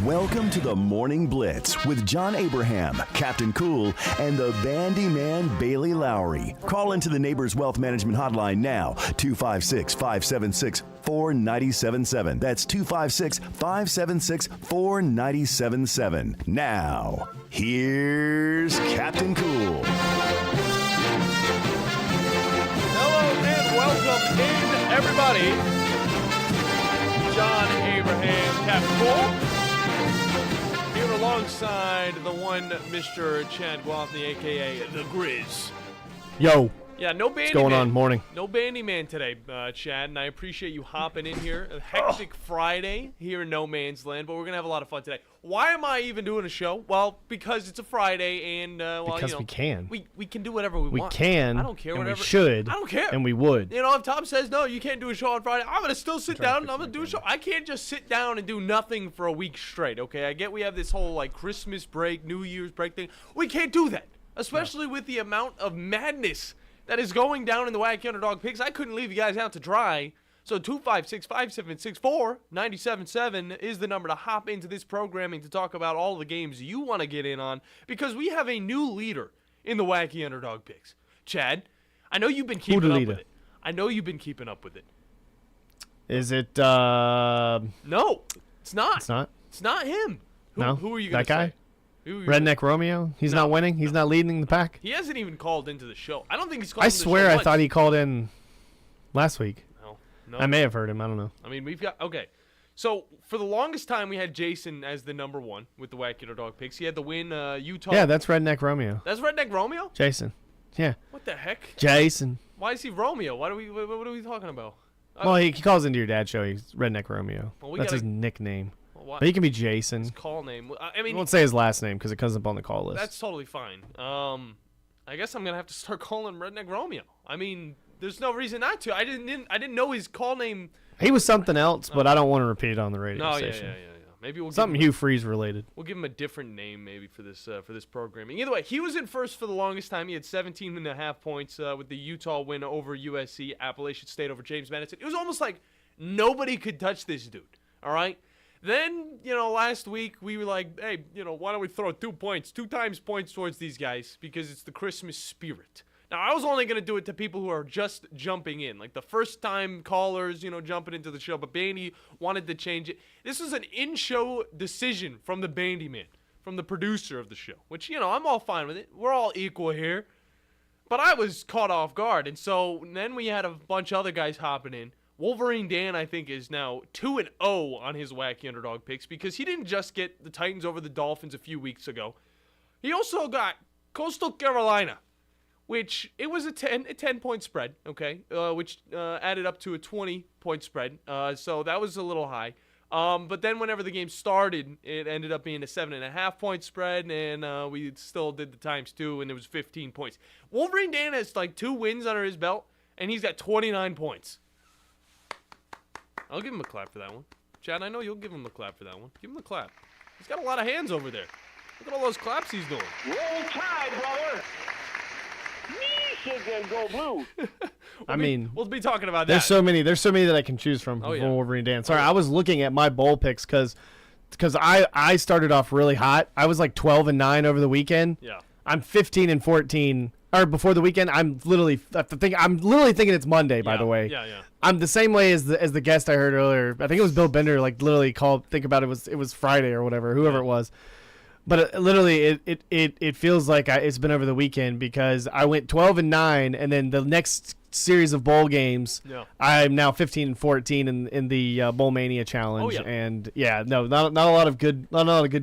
Welcome to the Morning Blitz with John Abraham, Captain Cool, and the Bandiman Bailey Lowery. Call into the Neighbors Wealth Management Hotline now, 256-576-4977. That's 256-576-4977. Now, here's Captain Cool. Hello and welcome in, everybody. John Abraham, Captain Cool. Here alongside the one Mr. Chad Guathney, a.k.a. The Grizz. Yo. Yeah, no Bandiman. What's going on? Morning. No Bandiman today, Chad, and I appreciate you hopping in here. A hectic Friday here in No Man's Land, but we're going to have a lot of fun today. Why am I even doing a show? Well, because it's a Friday, and, because we can. We can do whatever we want. We can. I don't care. And whatever. we should. I don't care. And we would. You know, if Tom says, no, you can't do a show on Friday, I'm going to still sit down and I'm going to do a show. I can't just sit down and do nothing for a week straight, okay? I get we have this whole, Christmas break, New Year's break thing. We can't do that, especially with the amount of madness that is going down in the Wacky Underdog Picks. I couldn't leave you guys out to dry. So 256-576-4977 is the number to hop into this programming to talk about all the games you want to get in on, because we have a new leader in the Wacky Underdog Picks. Chad, I know you've been keeping up with it. I know you've been keeping up with it. Is it, No, it's not. It's not? It's not him. Who are you going that to guy? say? Redneck Romeo? He's not winning? He's not leading the pack? He hasn't even called into the show. I don't think he's called I into the show swear I once. thought he called in last week. No. I may have heard him. I don't know. I mean, we've got, okay. So, for the longest time, we had Jason as the number one with the Wacky Underdog Picks. He had the win, Utah. Yeah, that's Redneck Romeo. That's Redneck Romeo? Jason. Yeah. What the heck? Jason. Why is he Romeo? What are we talking about? Well, he calls into your dad's show. He's Redneck Romeo. Well, That's his nickname. What? But he can be Jason. His call name. I We mean, won't say his last name because it comes up on the call list. that's totally fine. I guess I'm going to have to start calling him Redneck Romeo. I mean, there's no reason not to. I didn't know his call name. He was something else, but I don't want to repeat it on the radio No, station. yeah. Maybe we'll Something Hugh Freeze related. We'll give him a different name maybe for this programming. Either way, he was in first for the longest time. He had 17.5 points with the Utah win over USC, Appalachian State over James Madison. It was almost like nobody could touch this dude, all right? Then, last week we were like, hey, why don't we throw 2 times points towards these guys because it's the Christmas spirit. Now, I was only going to do it to people who are just jumping in, like the first-time callers, jumping into the show. But Bandy wanted to change it. This was an in-show decision from the Bandiman, from the producer of the show, which, I'm all fine with it. We're all equal here. But I was caught off guard. And so then we had a bunch of other guys hopping in. Wolverine Dan, I think, is now 2-0 on his Wacky Underdog Picks because he didn't just get the Titans over the Dolphins a few weeks ago. He also got Coastal Carolina, which it was a 10-point spread, okay, which added up to a 20-point spread. So that was a little high. But then whenever the game started, it ended up being a 7.5-point spread, and we still did the times 2, and it was 15 points. Wolverine Dan has 2 wins under his belt, and he's got 29 points. I'll give him a clap for that one. Chad, I know you'll give him a clap for that one. Give him a clap. He's got a lot of hands over there. Look at all those claps he's doing. Roll Tide, brother. Michigan go blue. We'll be talking about that. There's so many that I can choose from for Wolverine Dan. Sorry, I was looking at my bowl picks because I started off really hot. I was 12-9 over the weekend. Yeah. I'm 15-14. Or before the weekend, I'm literally thinking it's Monday. By the way, yeah. I'm the same way as the guest I heard earlier. I think it was Bill Bender. Literally think about it was Friday or whatever, whoever it was. But it feels like it's been over the weekend because I went 12-9, and then the next series of bowl games, I'm now 15-14 in the Bowl Mania Challenge. Oh, yeah. And not a lot of good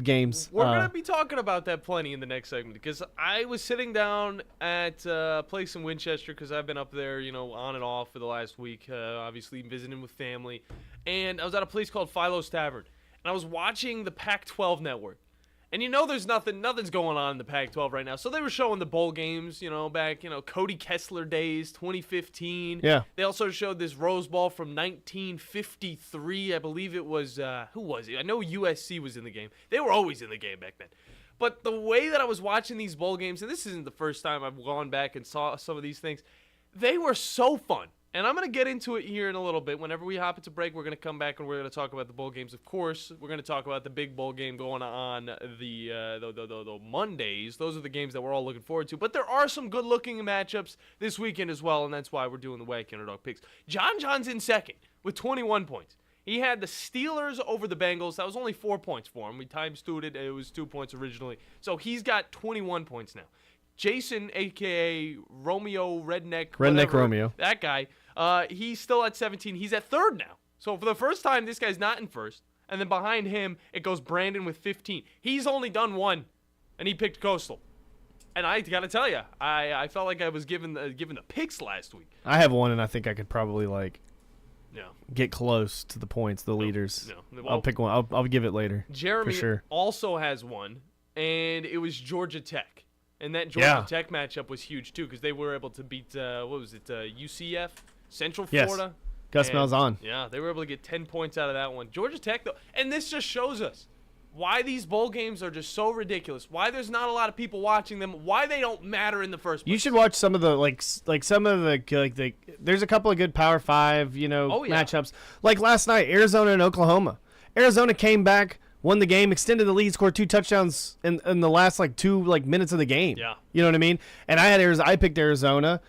games. We're gonna be talking about that plenty in the next segment because I was sitting down at a place in Winchester because I've been up there, on and off for the last week, obviously visiting with family, and I was at a place called Philo's Tavern, and I was watching the Pac-12 network. And there's nothing's going on in the Pac-12 right now. So they were showing the bowl games, back, Cody Kessler days, 2015. Yeah. They also showed this Rose Bowl from 1953. I believe it was, who was it? I know USC was in the game. They were always in the game back then. But the way that I was watching these bowl games, and this isn't the first time I've gone back and saw some of these things, they were so fun. And I'm going to get into it here in a little bit. Whenever we hop into break, we're going to come back and we're going to talk about the bowl games. Of course, we're going to talk about the big bowl game going on the Mondays. Those are the games that we're all looking forward to. But there are some good-looking matchups this weekend as well, and that's why we're doing the Wacky Underdog picks. John's in second with 21 points. He had the Steelers over the Bengals. That was only 4 points for him. We time-stewed it. It was 2 points originally. So he's got 21 points now. Jason, a.k.a. Romeo Redneck. Whatever, Romeo. That guy. He's still at 17. He's at third now. So for the first time, this guy's not in first. And then behind him, it goes Brandon with 15. He's only done one, and he picked Coastal. And I got to tell you, I felt like I was given the picks last week. I have one, and I think I could probably No. get close to the points, the leaders. No. I'll pick one. I'll give it later. Jeremy for sure. also has one, and it was Georgia Tech. And that Georgia Tech matchup was huge, too, because they were able to beat, UCF, Central Florida. Gus Malzahn. Yeah, they were able to get 10 points out of that one. Georgia Tech, though, and this just shows us why these bowl games are just so ridiculous, why there's not a lot of people watching them, why they don't matter in the first place. You should watch some of the there's a couple of good Power 5, matchups. Like last night, Arizona and Oklahoma. Arizona came back, won the game, extended the lead, scored 2 touchdowns in the last 2 minutes of the game. Yeah. You know what I mean? And I picked Arizona,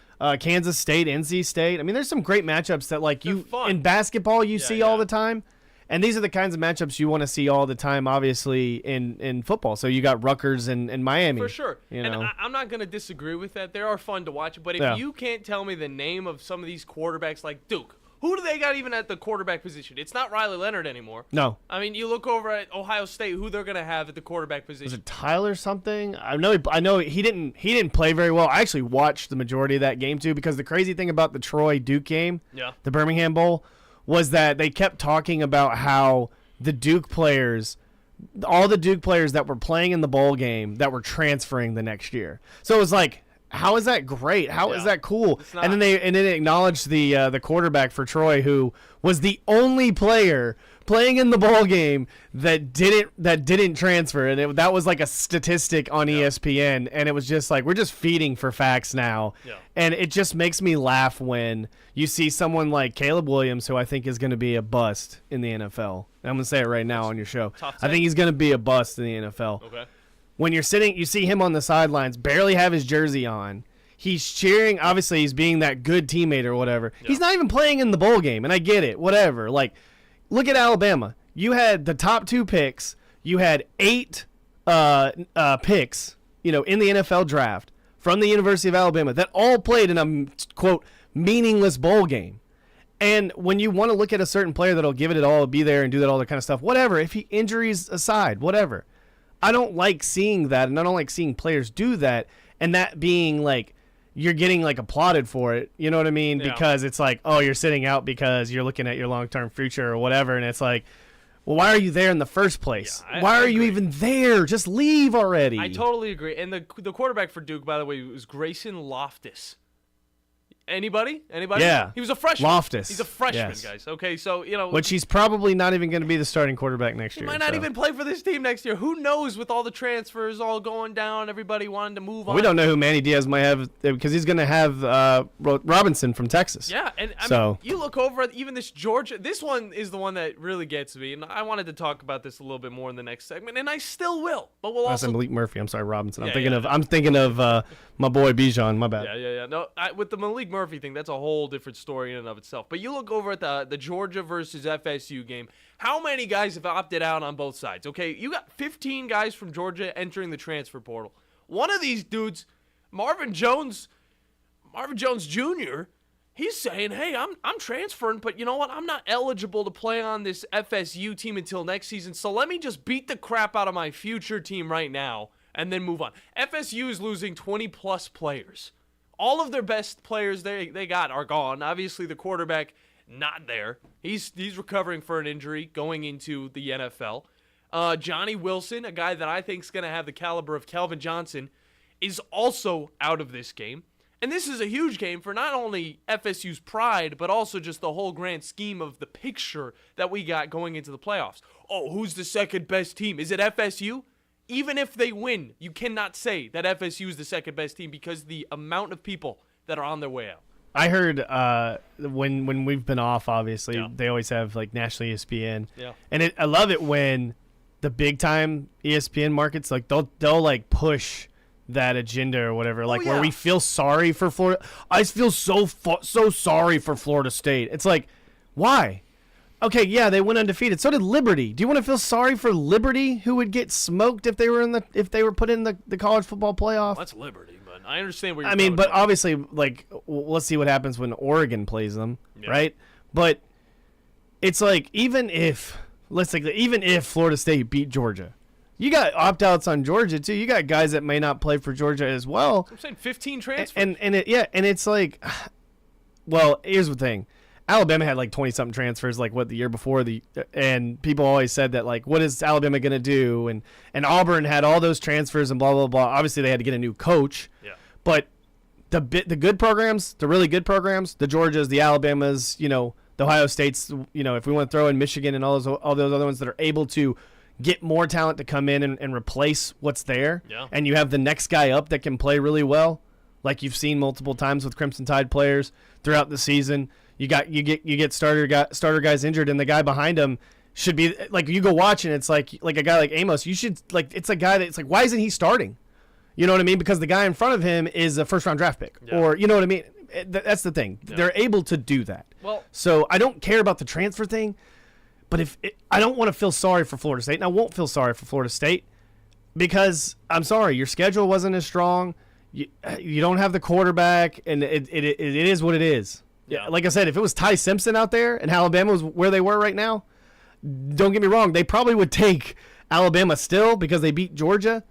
Kansas State, NC State. I mean, there's some great matchups that fun. in basketball you see all the time. And these are the kinds of matchups you want to see all the time, obviously, in football. So you got Rutgers and Miami. For sure. And I'm not going to disagree with that. They are fun to watch. But if you can't tell me the name of some of these quarterbacks like Duke, who do they got even at the quarterback position? It's not Riley Leonard anymore. No. I mean, you look over at Ohio State, who they're going to have at the quarterback position. Was it Tyler something? I know he didn't play very well. I actually watched the majority of that game too, because the crazy thing about the Troy Duke game, the Birmingham Bowl, was that they kept talking about how all the Duke players that were playing in the bowl game that were transferring the next year. So it was like, how is that great? How is that cool? And then they acknowledged the quarterback for Troy, who was the only player playing in the bowl game that didn't transfer, and that was like a statistic on ESPN, and it was just like, we're just feeding for facts now. And it just makes me laugh when you see someone like Caleb Williams, who I think is going to be a bust in the NFL. I'm going to say it right now on your show. I think he's going to be a bust in the NFL. Okay. When you see him on the sidelines, barely have his jersey on. He's cheering. Obviously, he's being that good teammate or whatever. He's not even playing in the bowl game, and I get it. Whatever. Like, look at Alabama. You had the top 2 picks. You had 8 picks, in the NFL draft from the University of Alabama that all played in a, quote, meaningless bowl game. And when you want to look at a certain player that'll give it all, be there and do that all that kind of stuff, whatever, injuries aside, whatever. I don't like seeing that, and I don't like seeing players do that, and that being like, you're getting like applauded for it, you know what I mean? Yeah. Because it's like, oh, you're sitting out because you're looking at your long-term future or whatever, and it's like, well, why are you there in the first place? Why are you even there? Just leave already. I totally agree. And the quarterback for Duke, by the way, was Grayson Loftus. Anybody? Yeah. He was a freshman. Loftus. He's a freshman, Yes. guys. Okay, so, Which he's probably not even going to be the starting quarterback next year. He might not even play for this team next year. Who knows with all the transfers all going down, everybody wanting to move on. We don't know who Manny Diaz might have, because he's going to have Robinson from Texas. Yeah, and I mean, you look over at even this Georgia. This one is the one that really gets me, and I wanted to talk about this a little bit more in the next segment, and I still will. But we'll That's also Malik Murphy. I'm sorry, Robinson. I'm Yeah, thinking of my boy Bijan. My bad. Yeah. No, with the Malik Murphy thing, that's a whole different story in and of itself. But you look over at the Georgia versus FSU game. How many guys have opted out on both sides? Okay, you got 15 guys from Georgia entering the transfer portal. One of these dudes, Marvin Jones Jr., he's saying, hey, I'm transferring, but you know what? I'm not eligible to play on this FSU team until next season, so let me just beat the crap out of my future team right now and then move on. FSU is losing 20-plus players. All of their best players they got are gone. Obviously, the quarterback, not there. He's recovering for an injury going into the NFL. Johnny Wilson, a guy that I think is going to have the caliber of Calvin Johnson, is also out of this game. And this is a huge game for not only FSU's pride, but also just the whole grand scheme of the picture that we got going into the playoffs. Oh, who's the second best team? Is it FSU? Even if they win, you cannot say that FSU is the second best team because the amount of people that are on their way out. I heard when we've been off, obviously, Yeah. they always have like national ESPN. Yeah. And I love it when the big time ESPN markets, like they'll like push that agenda or whatever, like where yeah. we feel sorry for Florida. I just feel so sorry for Florida State. It's like, why? Okay, yeah, they went undefeated. So did Liberty. Do you want to feel sorry for Liberty, who would get smoked if they were put in the college football playoff? That's Liberty, but I understand where you're I mean, going but with obviously, like, let's see what happens when Oregon plays them, Yeah. right? But it's like, even if Florida State beat Georgia, you got opt-outs on Georgia too. You got guys that may not play for Georgia as well. I'm saying 15 transfers. And it's like, well, here's the thing. Alabama had like 20-something transfers, like the year before, and people always said that, like, what is Alabama going to do? And Auburn had all those transfers and blah, blah, blah. Obviously, they had to get a new coach. Yeah. But the good programs, the really good programs, the Georgias, the Alabamas, the Ohio States, if we want to throw in Michigan and all those other ones that are able to get more talent to come in and replace what's there, Yeah. and you have the next guy up that can play really well, like you've seen multiple times with Crimson Tide players throughout the season. You get starter guys injured, and the guy behind him should be like, you go watch and it's like a guy like Amos. You should, like, it's a guy that's like, why isn't he starting? You know what I mean? Because the guy in front of him is a first round draft pick, Yeah. or you know what I mean. That's the thing. Yeah. They're able to do that. Well, So I don't care about the transfer thing, but I don't want to feel sorry for Florida State, and I won't feel sorry for Florida State because I'm sorry, your schedule wasn't as strong. You don't have the quarterback, and it is what it is. Yeah. Like I said, if it was Ty Simpson out there and Alabama was where they were right now, don't get me wrong, they probably would take Alabama still because they beat Georgia.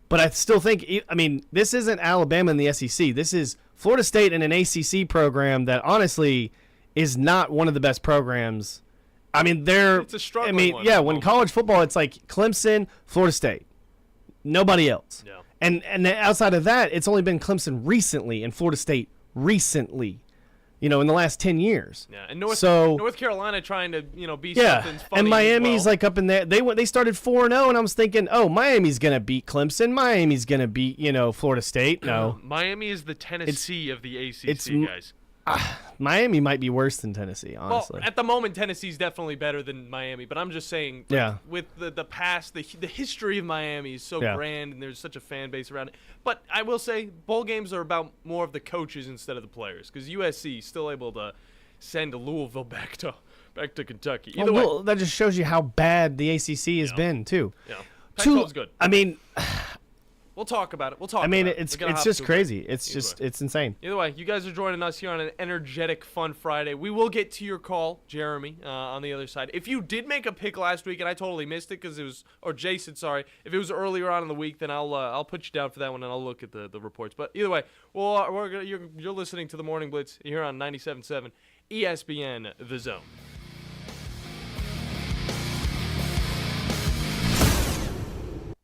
But I still think, I mean, this isn't Alabama in the SEC. This is Florida State in an ACC program that honestly is not one of the best programs. I mean, It's a struggling one at the when moment. college football, it's like Clemson, Florida State, nobody else. Yeah. And outside of that, it's only been Clemson recently and Florida State recently, in the last 10 years. Yeah, and North Carolina trying to be Yeah, something's funny. and Miami's as well. like up in there. They started 4-0, and I was thinking, oh, Miami's gonna beat Clemson. Miami's gonna beat Florida State. No, Miami is the Tennessee of the ACC, guys. Miami might be worse than Tennessee, honestly. Well, at the moment, Tennessee's definitely better than Miami, but I'm just saying, like, Yeah. with the past, the history of Miami is so Yeah. grand, and there's such a fan base around it. But I will say, bowl games are about more of the coaches instead of the players, because USC is still able to send Louisville back to Kentucky. Either way, Well, that just shows you how bad the ACC has been too. yeah, Pac-12's good. I mean, We'll talk about it. We'll talk. I mean, about it. it's We're gonna hop just to it. crazy. It's Either just way. it's insane. Either way, you guys are joining us here on an energetic, fun Friday. We will get to your call, Jeremy, on the other side. If you did make a pick last week and I totally missed it because it was, or Jason, sorry, if it was earlier on in the week, then I'll put you down for that one and I'll look at the reports. But either way, you're listening to the Morning Blitz here on 97.7 ESPN The Zone.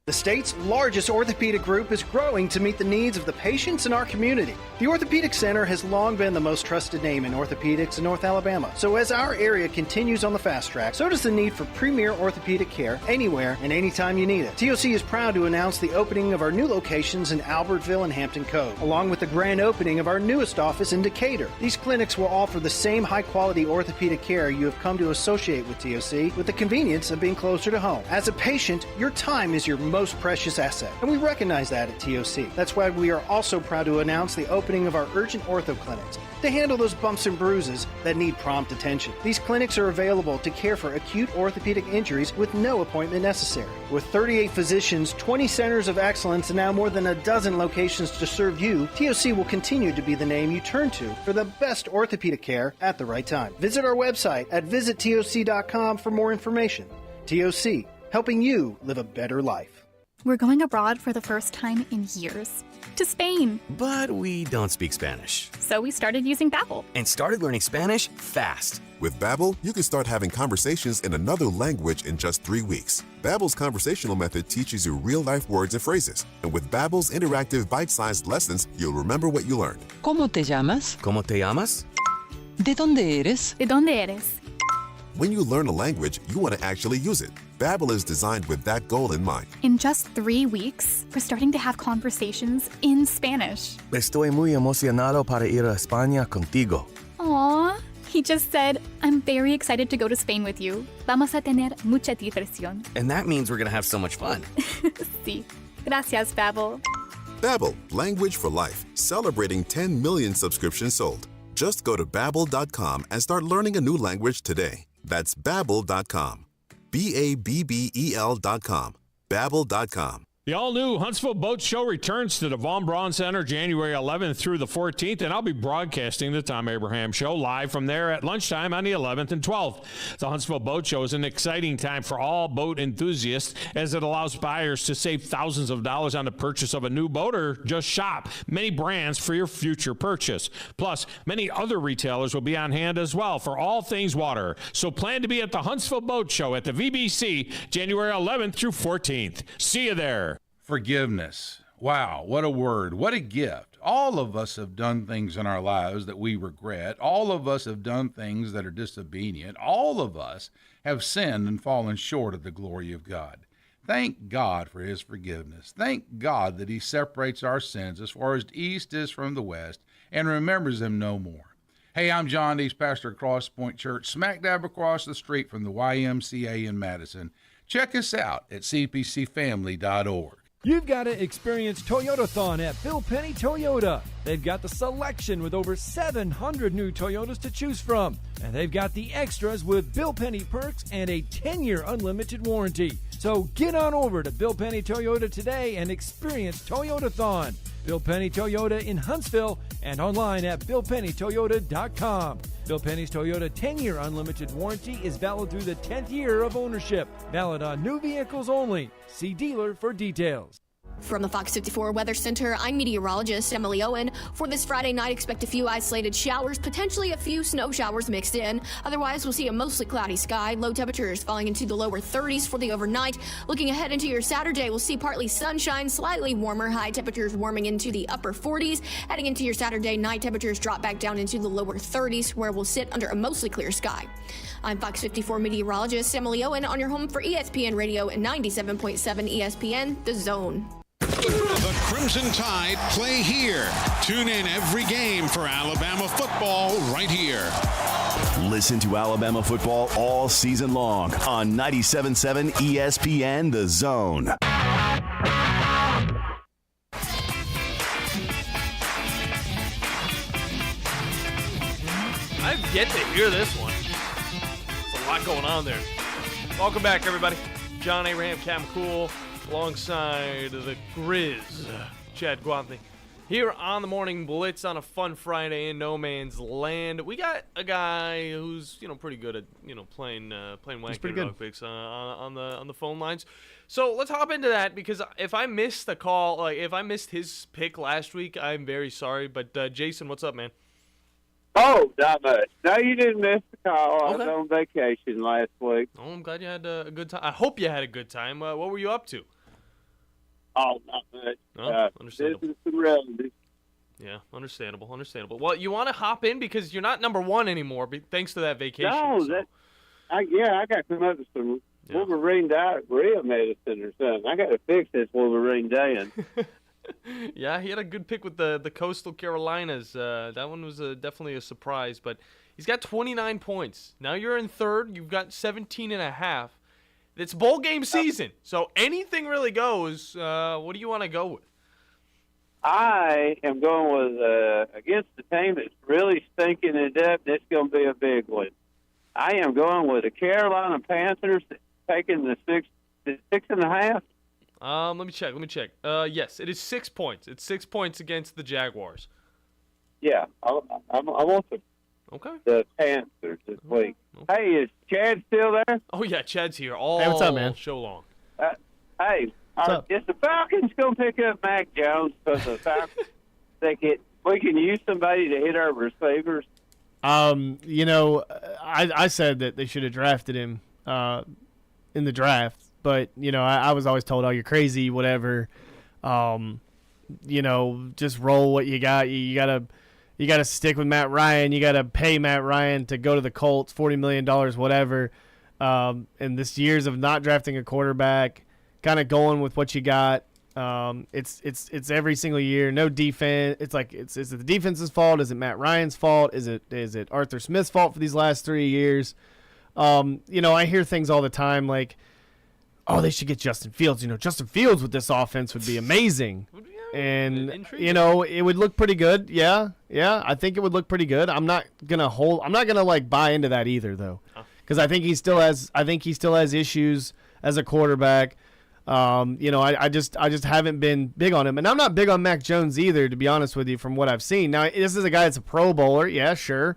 The state's largest orthopedic group is growing to meet the needs of the patients in our community. The Orthopedic Center has long been the most trusted name in orthopedics in North Alabama. So as our area continues on the fast track, so does the need for premier orthopedic care anywhere and anytime you need it. TOC is proud to announce the opening of our new locations in Albertville and Hampton Cove, along with the grand opening of our newest office in Decatur. These clinics will offer the same high-quality orthopedic care you have come to associate with TOC, with the convenience of being closer to home. As a patient, your time is your most precious asset, and we recognize that at TOC. That's why we are also proud to announce the opening of our urgent ortho clinics to handle those bumps and bruises that need prompt attention. These clinics are available to care for acute orthopedic injuries with no appointment necessary. With 38 physicians, 20 centers of excellence, and now more than a dozen locations to serve you, TOC will continue to be the name you turn to for the best orthopedic care at the right time. Visit our website at visittoc.com for more information. TOC, helping you live a better life. We're going abroad for the first time in years. To Spain. But we don't speak Spanish. So we started using Babbel. And started learning Spanish fast. With Babbel, you can start having conversations in another language in just 3 weeks. Babbel's conversational method teaches you real-life words and phrases. And with Babbel's interactive bite-sized lessons, you'll remember what you learned. ¿Cómo te llamas? ¿Cómo te llamas? ¿De dónde eres? ¿De dónde eres? When you learn a language, you want to actually use it. Babbel is designed with that goal in mind. In just 3 weeks, we're starting to have conversations in Spanish. Estoy muy emocionado para ir a España contigo. Aww. He just said, I'm very excited to go to Spain with you. Vamos a tener mucha diversión. And that means we're going to have so much fun. Sí. Gracias, Babbel. Babbel, language for life. Celebrating 10 million subscriptions sold. Just go to babbel.com and start learning a new language today. That's babbel.com. Babbel.com. Babbel.com. The all-new Huntsville Boat Show returns to the Von Braun Center January 11th through the 14th, and I'll be broadcasting the Tom Abraham Show live from there at lunchtime on the 11th and 12th. The Huntsville Boat Show is an exciting time for all boat enthusiasts, as it allows buyers to save thousands of dollars on the purchase of a new boat or just shop many brands for your future purchase. Plus, many other retailers will be on hand as well for all things water. So plan to be at the Huntsville Boat Show at the VBC January 11th through 14th. See you there. Forgiveness. Wow, what a word. What a gift. All of us have done things in our lives that we regret. All of us have done things that are disobedient. All of us have sinned and fallen short of the glory of God. Thank God for his forgiveness. Thank God that he separates our sins as far as the east is from the west and remembers them no more. Hey, I'm John Dees, pastor of Cross Point Church, smack dab across the street from the YMCA in Madison. Check us out at cpcfamily.org. You've got to experience Toyotathon at Bill Penny Toyota. They've got the selection with over 700 new Toyotas to choose from. And they've got the extras with Bill Penny perks and a 10-year unlimited warranty. So get on over to Bill Penny Toyota today and experience Toyotathon. Bill Penny Toyota in Huntsville and online at BillPennyToyota.com. Bill Penny's Toyota 10-year unlimited warranty is valid through the 10th year of ownership. Valid on new vehicles only. See dealer for details. From the Fox 54 Weather Center, I'm meteorologist Emily Owen. For this Friday night, expect a few isolated showers, potentially a few snow showers mixed in. Otherwise, we'll see a mostly cloudy sky. Low temperatures falling into the lower 30s for the overnight. Looking ahead into your Saturday, we'll see partly sunshine, slightly warmer. High temperatures warming into the upper 40s. Heading into your Saturday night, temperatures drop back down into the lower 30s, where we'll sit under a mostly clear sky. I'm Fox 54 meteorologist Emily Owen on your home for ESPN Radio and 97.7 ESPN, The Zone. The Crimson Tide play here. Tune in every game for Alabama football right here. Listen to Alabama football all season long on 97.7 ESPN The Zone. I've yet to hear this one. There's a lot going on there. Welcome back, everybody. John Abraham, Cam Cool, alongside the Grizz, Chad Guanthi. Here on the Morning Blitz on a fun Friday in no man's land. We got a guy who's pretty good at playing wacky dog picks on the phone lines. So let's hop into that, because if I missed the call, like if I missed his pick last week, I'm very sorry. But Jason, what's up, man? Oh, not much. No, you didn't miss the call. I was on vacation last week. Oh, I'm glad you had a good time. I hope you had a good time. What were you up to? Oh, not much. Oh, understandable. Business and relatives. Yeah, understandable. Well, you want to hop in because you're not number one anymore, thanks to that vacation. No, so. I got to come up with some Wolverine diarrhea medicine or something. I got to fix this Wolverine Dan. Yeah, he had a good pick with the Coastal Carolinas. That one was definitely a surprise, but he's got 29 points. Now you're in third. You've got 17 and a half. It's bowl game season, so anything really goes. What do you want to go with? I am going with against the team that's really stinking it up. It's going to be a big one. I am going with the Carolina Panthers taking the 6.5. Let me check. Yes, it is 6 points. It's 6 points against the Jaguars. Yeah, I want the Panthers this week. Okay. Hey, is Chad still there? Oh yeah, Chad's here all what's up, man? Show long. Hey, is the Falcons going to pick up Mac Jones because the Falcons we can use somebody to hit our receivers? I said that they should have drafted him in the draft. But, I was always told, oh, you're crazy, whatever. Just roll what you got. You got You got to stick with Matt Ryan. You got to pay Matt Ryan to go to the Colts, $40 million, whatever. And this years of not drafting a quarterback, kind of going with what you got. It's every single year. No defense. It's like is it the defense's fault? Is it Matt Ryan's fault? Is it Arthur Smith's fault for these last 3 years? I hear things all the time like, oh, they should get Justin Fields. Justin Fields with this offense would be amazing. And it would look pretty good. Yeah. I think it would look pretty good. I'm not gonna like buy into that either though, because I think he still has issues as a quarterback. I just haven't been big on him, and I'm not big on Mac Jones either, to be honest with you. From what I've seen, now this is a guy that's a Pro Bowler. Yeah, sure.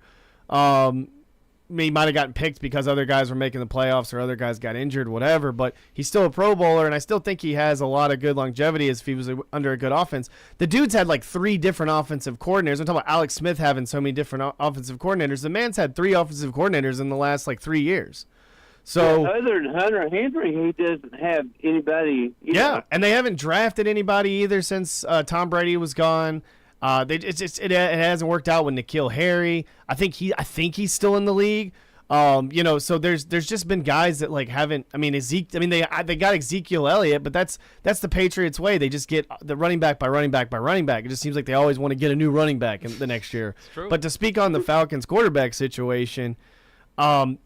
He might have gotten picked because other guys were making the playoffs or other guys got injured, whatever, but he's still a Pro Bowler, and I still think he has a lot of good longevity if he was under a good offense. The dude's had like 3 different offensive coordinators. I'm talking about Alex Smith having so many different offensive coordinators. The man's had 3 offensive coordinators in the last like 3 years. So other than Hunter Henry, he doesn't have anybody. And they haven't drafted anybody either since Tom Brady was gone. It hasn't worked out with N'Keal Harry. I think he's still in the league. So there's just been guys that like haven't. I mean, they got Ezekiel Elliott, but that's the Patriots way. They just get the running back by running back by running back. It just seems like they always want to get a new running back in the next year. But to speak on the Falcons quarterback situation, I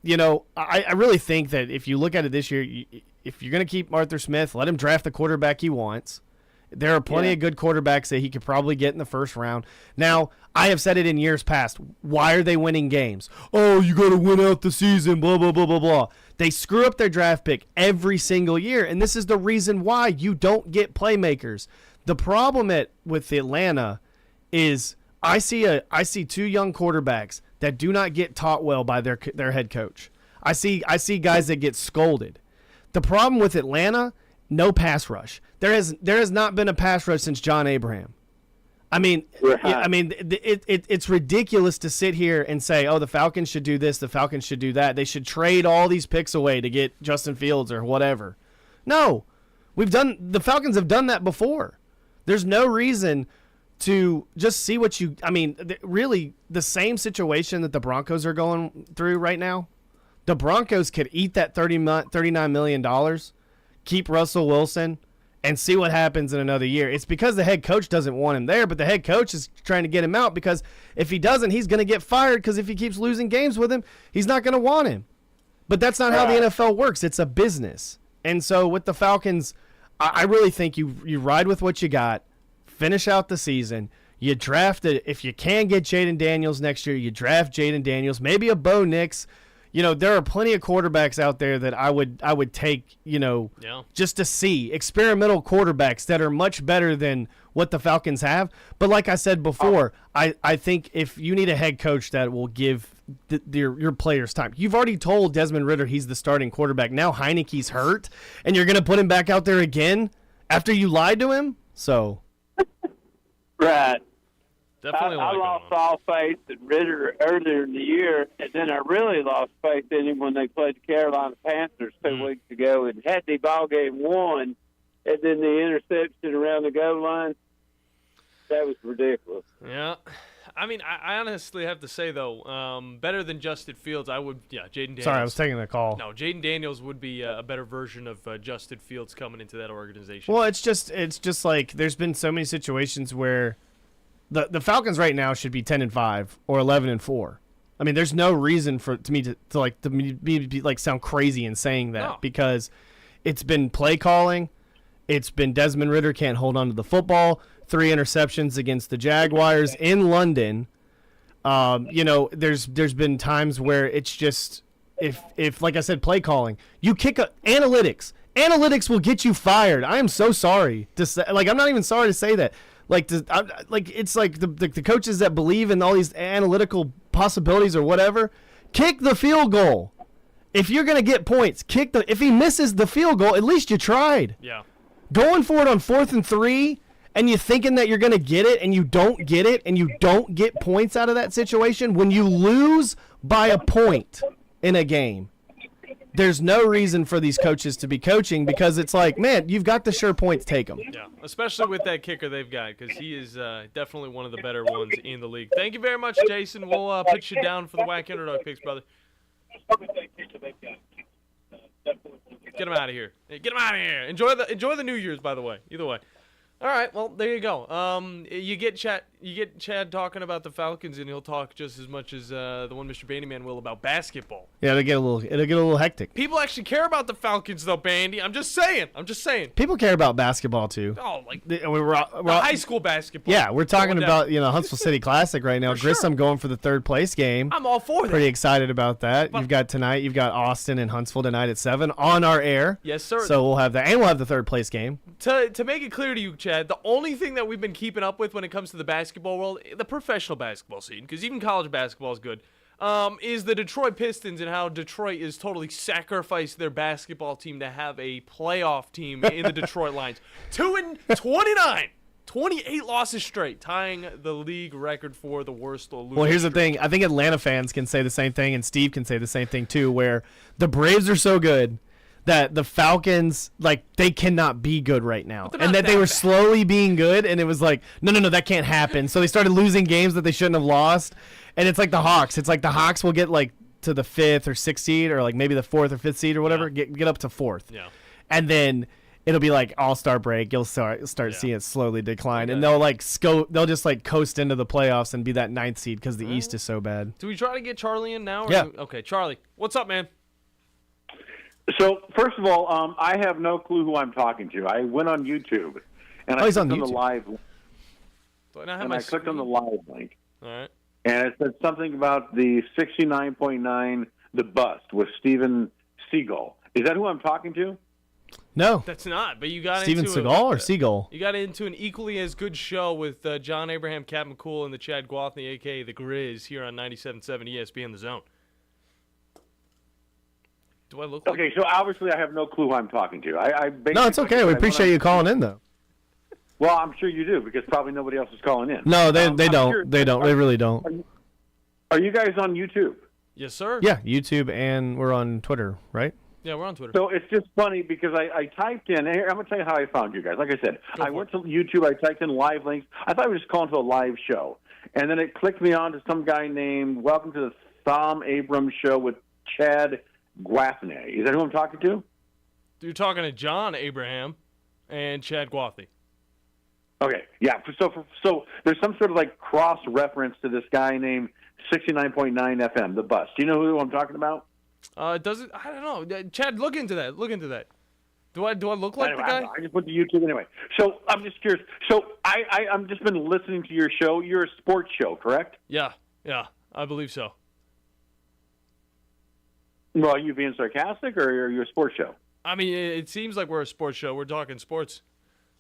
really think that if you look at it this year, if you're going to keep Arthur Smith, let him draft the quarterback he wants. There are plenty of good quarterbacks that he could probably get in the first round. Now, I have said it in years past. Why are they winning games? Oh, you got to win out the season, blah, blah, blah, blah, blah. They screw up their draft pick every single year, and this is the reason why you don't get playmakers. The problem with Atlanta is I see 2 young quarterbacks that do not get taught well by their head coach. I see guys that get scolded. The problem with Atlanta, no pass rush. There has not been a pass rush since John Abraham. I mean, it's ridiculous to sit here and say, oh, the Falcons should do this, the Falcons should do that. They should trade all these picks away to get Justin Fields or whatever. No, the Falcons have done that before. There's no reason to just see what you. I mean, really, the same situation that the Broncos are going through right now. The Broncos could eat that $39 million, keep Russell Wilson, and see what happens in another year. It's because the head coach doesn't want him there, but the head coach is trying to get him out because if he doesn't, he's going to get fired because if he keeps losing games with him, he's not going to want him. But that's not how the NFL works. It's a business. And so with the Falcons, I really think you ride with what you got, finish out the season. You draft it. If you can get Jaden Daniels next year, you draft Jaden Daniels, maybe a Bo Nix. There are plenty of quarterbacks out there that I would take, just to see experimental quarterbacks that are much better than what the Falcons have. But like I said before, I think if you need a head coach that will give your players time. You've already told Desmond Ridder he's the starting quarterback. Now Heineke's hurt, and you're going to put him back out there again after you lied to him? So. Right. Definitely I lost all faith in Ridder earlier in the year, and then I really lost faith in him when they played the Carolina Panthers 2 weeks ago and had the ball game won, and then the interception around the goal line. That was ridiculous. Yeah. I mean, I honestly have to say, though, better than Justin Fields, Jaden Daniels. Sorry, I was taking the call. No, Jaden Daniels would be a better version of Justin Fields coming into that organization. Well, it's just like there's been so many situations where the Falcons right now should be 10-5 or 11-4. I mean, there's no reason for me to sound crazy in saying that because it's been play calling, it's been Desmond Ridder can't hold on to the football, 3 interceptions against the Jaguars in London. There's been times where it's just if like I said, play calling, you kick analytics. Analytics will get you fired. I am so sorry to say. Like, I'm not even sorry to say that. It's like the coaches that believe in all these analytical possibilities or whatever, kick the field goal. If you're gonna get points, if he misses the field goal, at least you tried. Yeah. Going for it on 4th and 3, and you're thinking that you're gonna get it, and you don't get it, and you don't get points out of that situation. When you lose by a point in a game, there's no reason for these coaches to be coaching because it's like, man, you've got the sure points, take them. Yeah, especially with that kicker they've got because he is definitely one of the better ones in the league. Thank you very much, Jason. We'll put you down for the Whack Underdog picks, brother. Get him out of here. Hey, get him out of here. Enjoy the New Year's, by the way. Either way. All right, well, there you go. You get Chad talking about the Falcons, and he'll talk just as much as the one Mr. Bandiman will about basketball. Yeah, it'll get a little hectic. People actually care about the Falcons, though, Bandy. I'm just saying. People care about basketball too. Oh, like we're high school basketball. Yeah, we're talking about Huntsville City Classic right now. Grissom going for the third place game. I'm all for that. Pretty excited about that. You've got Austin and Huntsville tonight at 7 on our air. Yes, sir. So we'll have that, and we'll have the third place game. To make it clear to you, Chad, the only thing that we've been keeping up with when it comes to the basketball world, the professional basketball scene, because even college basketball is good, is the Detroit Pistons and how Detroit is totally sacrificed their basketball team to have a playoff team in the Detroit Lions. 2-29. 28 losses straight, tying the league record for the worst losing Well, here's the streak. thing. I think Atlanta fans can say the same thing, and Steve can say the same thing too, where the Braves are so good that the Falcons, they cannot be good right now. And that they were slowly being good, and it was like, no, that can't happen. So they started losing games that they shouldn't have lost. And it's like the Hawks. It's like the Hawks will get, to the 5th or 6th seed, or, maybe the 4th or 5th seed or whatever, get up to 4th. Yeah. And then it'll be like all-star break. You'll start seeing it slowly decline. And they'll, they'll just, coast into the playoffs and be that 9th seed because the East is so bad. Do we try to get Charlie in now? Yeah. Okay, Charlie. What's up, man? So, first of all, I have no clue who I'm talking to. I went on YouTube, and I clicked on the live link. I clicked on the live link. All right. And it said something about the 69.9, The Bust, with Steven Seagal. Is that who I'm talking to? No. That's not, but you got Steven into Seagal or Seagal? You got into an equally as good show with John Abraham, Captain Cool, and the Chad Gwathney, a.k.a. The Grizz, here on 97.7 ESPN The Zone. Do I look like... Okay, so obviously I have no clue who I'm talking to. No, it's okay. We appreciate you calling in, though. Well, I'm sure you do, because probably nobody else is calling in. No, they don't. Sure. They don't. They really don't. Are you guys on YouTube? Yes, sir. Yeah, YouTube, and we're on Twitter, right? Yeah, we're on Twitter. So it's just funny because I typed in, here, I'm going to tell you how I found you guys. Like I said, I went to YouTube, I typed in live links. I thought I was just calling to a live show. And then it clicked me on to some guy named Welcome to the Thom Abrams Show with Chad Gwathney. Is that who I'm talking to? You're talking to John Abraham and Chad Gwathney. Okay, yeah. So there's some sort of cross reference to this guy named 69.9 FM, The Bust. Do you know who I'm talking about? Doesn't I don't know. Chad, look into that. Do I look like anyway, the guy? I just went to YouTube anyway. So I'm just curious. So I'm just been listening to your show. You're a sports show, correct? Yeah, I believe so. Well, are you being sarcastic, or are you a sports show? I mean, it seems like we're a sports show. We're talking sports.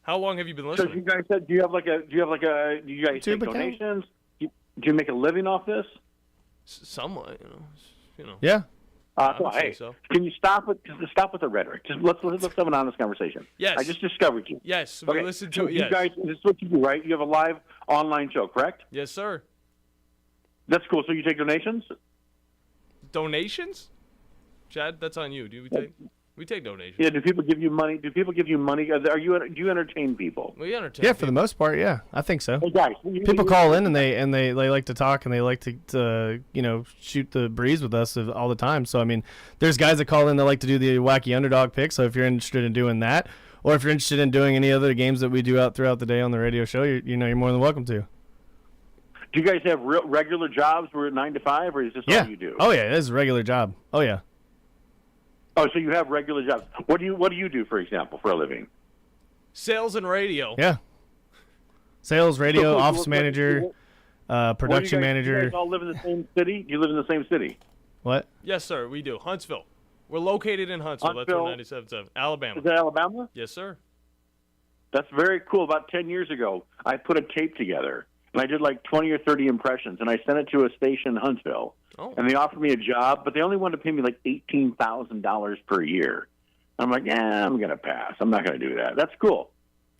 How long have you been listening? So you guys said, do you guys take donations? Do you make a living off this? Somewhat, you know. Yeah. Hey, can you stop with the rhetoric? Just let's have an honest conversation. Yes. I just discovered you. Yes. Okay. We listened to it. Yes. You guys, this is what you do, right? You have a live online show, correct? Yes, sir. That's cool. So you take donations? Donations? Chad, that's on you. We take donations. Yeah. Do people give you money? Do you entertain people? We entertain. Yeah, for the most part, yeah, I think so. Hey guys, people call in and they like to talk and they like to shoot the breeze with us all the time. So I mean, there's guys that call in that like to do the wacky underdog pick. So if you're interested in doing that, or if you're interested in doing any other games that we do out throughout the day on the radio show, you're more than welcome to. Do you guys have regular jobs where 9 to 5, or is this all you do? Oh yeah, this is a regular job. Oh yeah. Oh, so you have regular jobs. What do you do, for example, for a living? Sales and radio. Yeah. Sales, radio, office manager, production manager. You guys all live in the same city? Do you live in the same city? What? Yes, sir, we do. Huntsville. We're located in Huntsville. That's where 97.7. Alabama. Is that Alabama? Yes, sir. That's very cool. About 10 years ago, I put a tape together, and I did 20 or 30 impressions, and I sent it to a station in Huntsville. Oh. And they offered me a job, but they only wanted to pay me $18,000 per year. I'm like, I'm going to pass. I'm not going to do that. That's cool.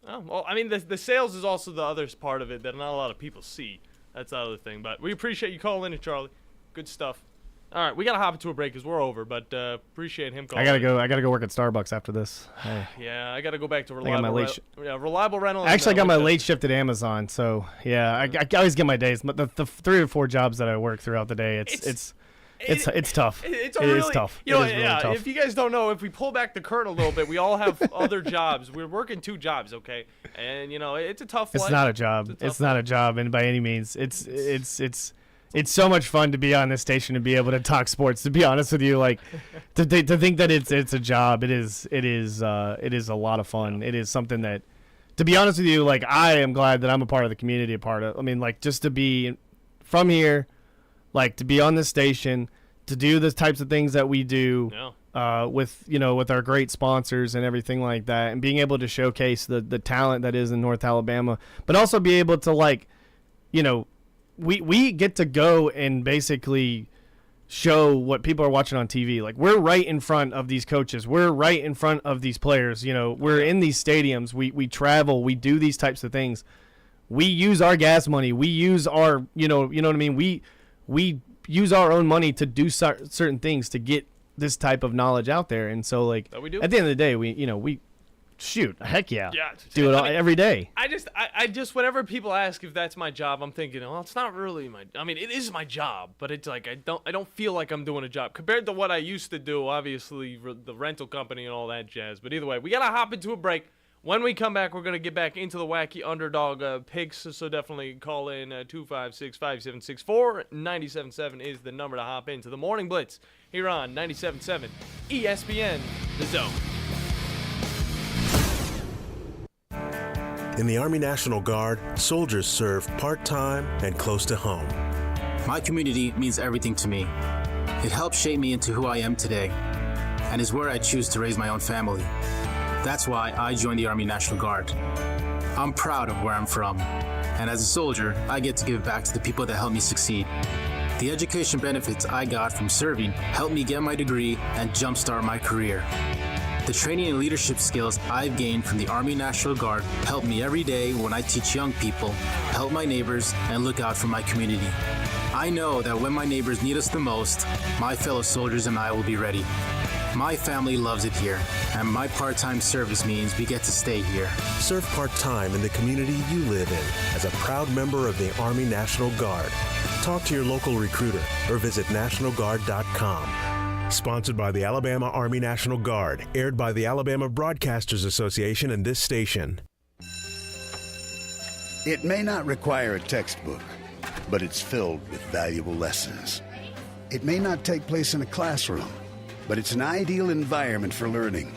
Oh, well, I mean, the sales is also the other part of it that not a lot of people see. That's the other thing. But we appreciate you calling in, Charlie. Good stuff. All right, we got to hop into a break because we're over, but appreciate him calling. I gotta go work at Starbucks after this. Hey. Yeah, I got to go back to reliable rental. Actually, I got my late shift at Amazon, so yeah, I always get my days. But the 3 or 4 jobs that I work throughout the day, it's tough. It is tough. You know, it is really tough. If you guys don't know, if we pull back the curtain a little bit, we all have other jobs. We're working 2 jobs, okay? And you know, it's a tough life. It's not a job. It's not a job, and by any means, it's so much fun to be on this station and be able to talk sports. To be honest with you, like to think that it's a job, it is a lot of fun. It is something that, to be honest with you, like I am glad that I'm a part of the community. Like just to be from here, like to be on this station, to do the types of things that we do, with our great sponsors and everything like that, and being able to showcase the talent that is in North Alabama, but also be able to we get to go and basically show what people are watching on TV. Like we're right in front of these coaches. We're right in front of these players. We're in these stadiums. We travel. We do these types of things. We use our gas money. We use our, you know what I mean? We use our own money to do certain things to get this type of knowledge out there. And so at the end of the day, we shoot, heck yeah, do it every day. I just whenever people ask if that's my job, I'm thinking, well, it's not really it is my job, but it's like I don't feel like I'm doing a job compared to what I used to do. Obviously, the rental company and all that jazz. But either way, we gotta hop into a break. When we come back, we're gonna get back into the wacky underdog picks. So definitely call in 256-5764. 97.7 is the number to hop into the Morning Blitz here on 97.7 ESPN, The Zone. In the Army National Guard, soldiers serve part-time and close to home. My community means everything to me. It helps shape me into who I am today, and is where I choose to raise my own family. That's why I joined the Army National Guard. I'm proud of where I'm from, and as a soldier, I get to give back to the people that helped me succeed. The education benefits I got from serving helped me get my degree and jumpstart my career. The training and leadership skills I've gained from the Army National Guard help me every day when I teach young people, help my neighbors, and look out for my community. I know that when my neighbors need us the most, my fellow soldiers and I will be ready. My family loves it here, and my part-time service means we get to stay here. Serve part-time in the community you live in as a proud member of the Army National Guard. Talk to your local recruiter or visit nationalguard.com. Sponsored by the Alabama Army National Guard, aired by the Alabama Broadcasters Association and this station. It may not require a textbook, but it's filled with valuable lessons. It may not take place in a classroom, but it's an ideal environment for learning.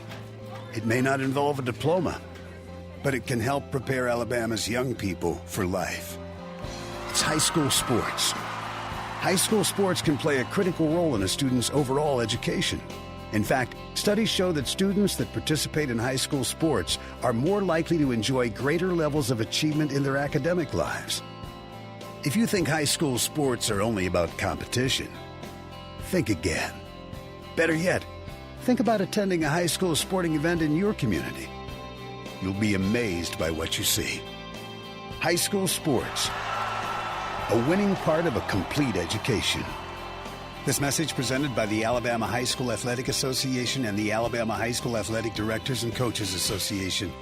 It may not involve a diploma, but it can help prepare Alabama's young people for life. It's high school sports. High school sports can play a critical role in a student's overall education. In fact, studies show that students that participate in high school sports are more likely to enjoy greater levels of achievement in their academic lives. If you think high school sports are only about competition, think again. Better yet, think about attending a high school sporting event in your community. You'll be amazed by what you see. High school sports, a winning part of a complete education. This message presented by the Alabama High School Athletic Association and the Alabama High School Athletic Directors and Coaches Association.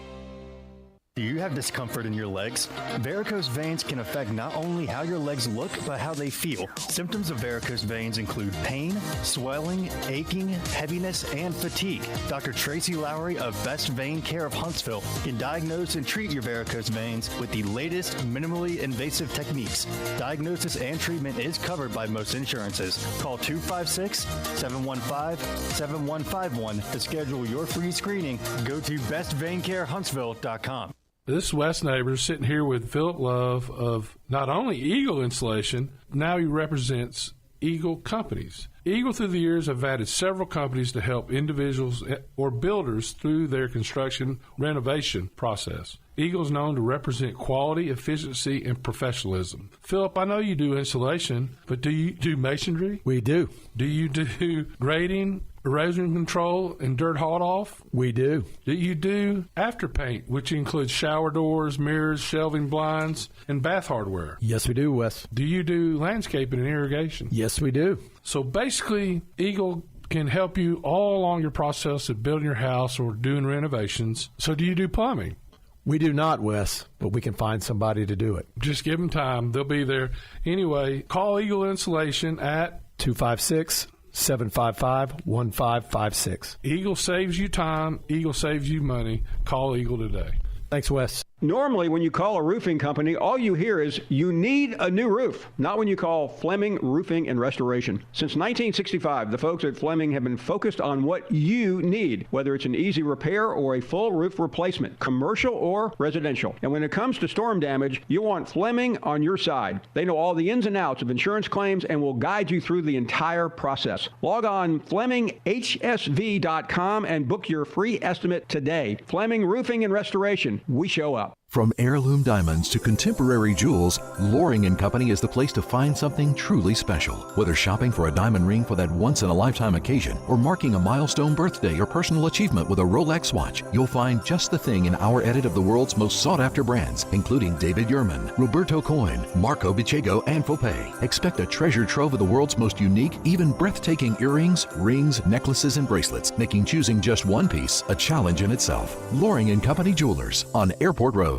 Do you have discomfort in your legs? Varicose veins can affect not only how your legs look, but how they feel. Symptoms of varicose veins include pain, swelling, aching, heaviness, and fatigue. Dr. Tracy Lowery of Best Vein Care of Huntsville can diagnose and treat your varicose veins with the latest minimally invasive techniques. Diagnosis and treatment is covered by most insurances. Call 256-715-7151 to schedule your free screening. Go to bestveincarehuntsville.com. This is Wes Neighbors sitting here with Philip Love of not only Eagle Installation, now he represents Eagle Companies. Eagle through the years have added several companies to help individuals or builders through their construction renovation process. Eagle is known to represent quality, efficiency, and professionalism. Philip, I know you do insulation, but do you do masonry? We do. Do you do grading, erosion control, and dirt hauled off? We do. Do you do afterpaint, which includes shower doors, mirrors, shelving blinds, and bath hardware? Yes, we do, Wes. Do you do landscaping and irrigation? Yes, we do. So basically, Eagle can help you all along your process of building your house or doing renovations. So do you do plumbing? We do not, Wes, but we can find somebody to do it. Just give them time. They'll be there. Anyway, call Eagle Insulation at 256-755-1556. Eagle saves you time. Eagle saves you money. Call Eagle today. Thanks, Wes. Normally, when you call a roofing company, all you hear is, you need a new roof. Not when you call Fleming Roofing and Restoration. Since 1965, the folks at Fleming have been focused on what you need, whether it's an easy repair or a full roof replacement, commercial or residential. And when it comes to storm damage, you want Fleming on your side. They know all the ins and outs of insurance claims and will guide you through the entire process. Log on FlemingHSV.com and book your free estimate today. Fleming Roofing and Restoration. We show up. From heirloom diamonds to contemporary jewels, Loring & Company is the place to find something truly special. Whether shopping for a diamond ring for that once-in-a-lifetime occasion or marking a milestone birthday or personal achievement with a Rolex watch, you'll find just the thing in our edit of the world's most sought-after brands, including David Yurman, Roberto Coin, Marco Bicego, and Fopay. Expect a treasure trove of the world's most unique, even breathtaking earrings, rings, necklaces, and bracelets, making choosing just one piece a challenge in itself. Loring & Company Jewelers on Airport Road.